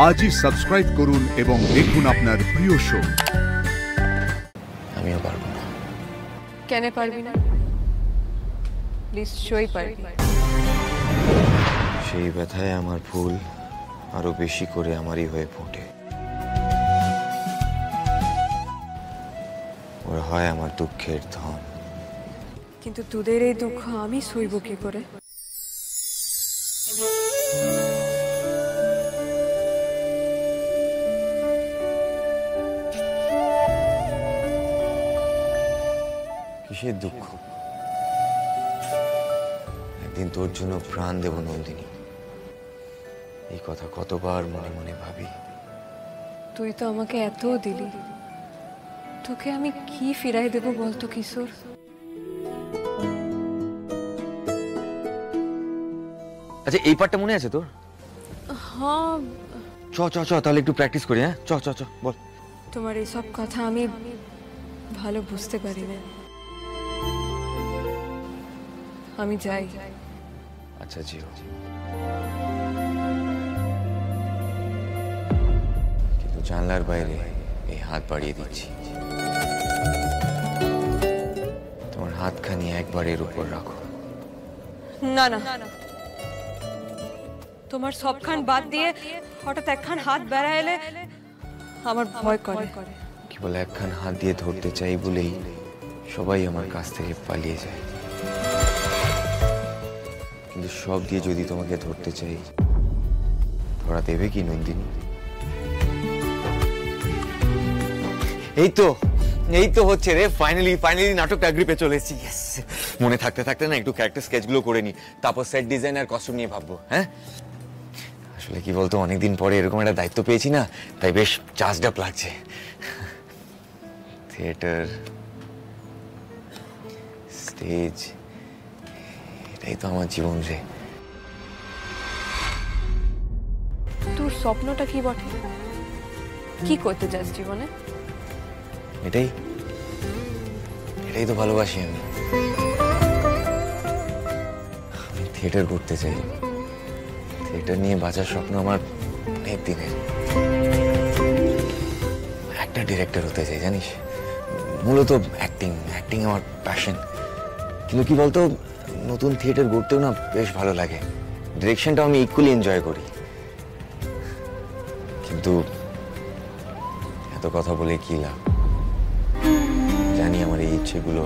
আজই সাবস্ক্রাইব করুন এবং দেখুন আপনার প্রিয় শো। আমিও পারবো না। কেন পারবি না? নিশ্চয়ই পারবি। সেই ব্যথায় আমার ফুল আরো বেশি করে আমারই হয়ে ফোটে। ওরা হয় আমার দুঃখের ধন। কিন্তু তোদের এই দুঃখ আমি সইব কি করে? কিসের দুঃখ? একদিন তোর জন্য প্রাণ দেব নন্দিনী, এই কথা কতবার মনে মনে ভাবি। তুই তো আমাকে এত দিলি, তোকে আমি কি ফিরাই দেব বলতো কিশোর? আচ্ছা, এই পার্টটা মনে আছে তোর? হ্যাঁ। চ চ চ তাহলে একটু প্র্যাকটিস করি। হ্যাঁ, চ চ চ বল। তোমার এইসব কথা আমি ভালো বুঝতে পারি না। আমি যাই। আচ্ছা জিও, কিন্তু জানলার বাইরে এই হাত বাড়িয়ে দিচ্ছি। তোমার হাতখানি একবার এর উপর রাখো। না না, তোমার সবখান বাদ দিয়ে হঠাৎ একখান হাত বেড়া এলে আমার ভয় করে। কেবল একখান হাত দিয়ে ধরতে চাই বলেই সবাই আমার কাছ থেকে পালিয়ে যায়। কিন্তু সব দিয়ে যদি তোমাকে ধরতে চাই, ধরা দেবে কি নন্দিনী? এই তো হচ্ছে রে, ফাইনালি নাটকটা গ্রিপে চলে এসেছি। মনে থাকতে থাকতে না একটু ক্যারেক্টার স্কেচগুলো করে নি, তারপর সেট ডিজাইন আর কস্টিউম নিয়ে ভাববো। হ্যাঁ, আসলে কি বলতো, অনেকদিন পরে এরকম একটা দায়িত্ব পেয়েছি না, তাই বেশ চার্জড আপ লাগছে। থিয়েটার, স্টেজ, এটাই তো আমার জীবন রে। তোর স্বপ্নটা কি বটে? কি করতে চাস জীবনে? এটাই তো ভালোবাসি আমি। থিয়েটার করতে চাই। থিয়েটার নিয়ে বাঁচার স্বপ্ন আমার অনেক দিনের। একটা ডিরেক্টর হতে চাই, জানিস। মূলত অ্যাক্টিং আমার প্যাশন। কিন্তু কি বলতো, নতুন থিয়েটার করতেও না বেশ ভালো লাগে। ডিরেকশনটাও আমি ইকুয়ালি এনজয় করি। কিন্তু এত কথা বলে কি লাভ? জানি আমার এই ইচ্ছেগুলো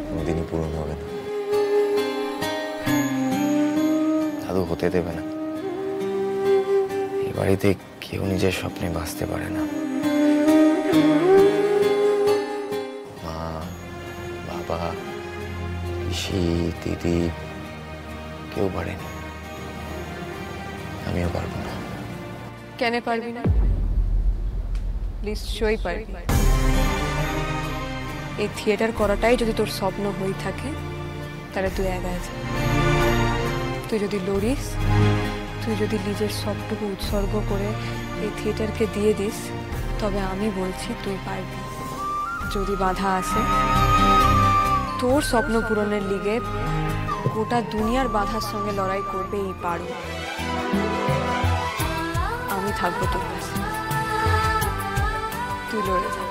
কোনোদিনই পূরণ হবে না। দাদু হতে দেবে না। এই বাড়িতে কেউ নিজের স্বপ্নে বাঁচতে পারে না। মা, বাবা, পিসি, দিদি কেউ পারেনি, আমিও পারবো না। কেন পারবি না? নিশ্চয়ই পারবি। এই থিয়েটার করাটাই যদি তোর স্বপ্ন হয়ে থাকে, তাহলে তুই এগিয়ে যা। তুই যদি লড়িস, তুই যদি নিজের সবটুকু উৎসর্গ করে এই থিয়েটারকে দিয়ে দিস, তবে আমি বলছি তুই পারবি। যদি বাধা আসে, তোর স্বপ্ন পূরণের লিগে গোটা দুনিয়ার বাধার সঙ্গে লড়াই করবে এই পারো। আমি থাকবো তোর কাছে, তুই লড়ে যা।